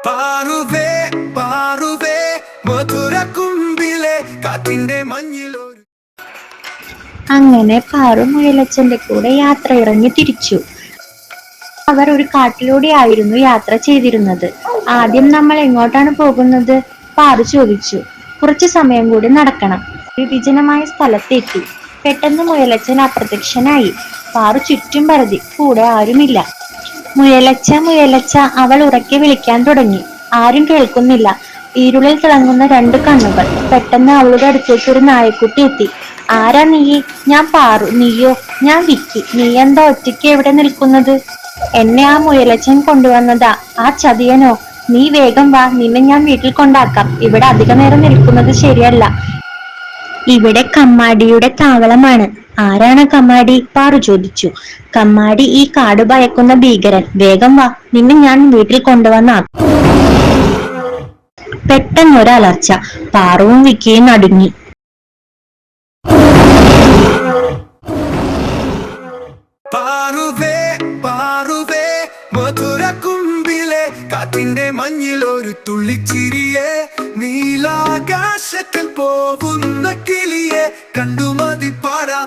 പാറുവേ പാറുവേ മധുര കുമ്പിലെ കാറ്റിന്റെ മഞ്ഞിലൊരു. അങ്ങനെ പാറു മുയലച്ചന്റെ കൂടെ യാത്ര ഇറങ്ങി തിരിച്ചു. അവർ ഒരു കാട്ടിലൂടെയായിരുന്നു യാത്ര ചെയ്തിരുന്നത്. ആദ്യം നമ്മൾ എങ്ങോട്ടാണ് പോകുന്നത്? പാറു ചോദിച്ചു. കുറച്ചു സമയം കൂടി നടക്കണം. ഒരു വിജനമായ സ്ഥലത്തെത്തി. പെട്ടെന്ന് മുയലച്ചൻ അപ്രത്യക്ഷനായി. പാറു ചുറ്റും പരതി. കൂടെ ആരുമില്ല. മുയലച്ച മുയലച്ച അവൾ ഉറക്കെ വിളിക്കാൻ തുടങ്ങി. ആരും കേൾക്കുന്നില്ല. ഇരുളിൽ തിളങ്ങുന്ന രണ്ട് കണ്ണുകൾ. പെട്ടെന്ന് അവളുടെ അടുത്തേക്ക് ഒരു നായക്കുട്ടി എത്തി. ആരാ നീ? ഞാൻ പാറു. നീയോ? ഞാൻ വിക്കി. നീ എന്താ ഒറ്റയ്ക്ക് എവിടെ നിൽക്കുന്നത്? എന്നെ ആ മുയലച്ചൻ കൊണ്ടുവന്നതാ. ആ ചതിയനോ? നീ വേഗം വാ, നിന്നെ ഞാൻ വീട്ടിൽ കൊണ്ടാക്കാം. ഇവിടെ അധിക നേരം നിൽക്കുന്നത് ശരിയല്ല. ഇവിടെ കമ്മാടിയുടെ താവളമാണ്. ആരാണ് കമ്മാടി? പാറു ചോദിച്ചു. കമ്മാടി ഈ കാട് ഭയക്കുന്ന ഭീകരൻ. വേഗം വാ, നിന്നെ ഞാൻ വീട്ടിൽ കൊണ്ടുവന്നാക്കാം. പെട്ടെന്നൊരലർച്ച. പാറുവും വിക്കിയും നടുങ്ങി. പാറുവേ പാറുവേ മധുര കുമ്പിലെ കാറ്റിന്റെ മഞ്ഞിലൊരു തുള്ളിച്ചിരിയെ, നീലാകാശത്തിൽ പോകുന്ന കിളിയെ കണ്ടുമതി പാടാ.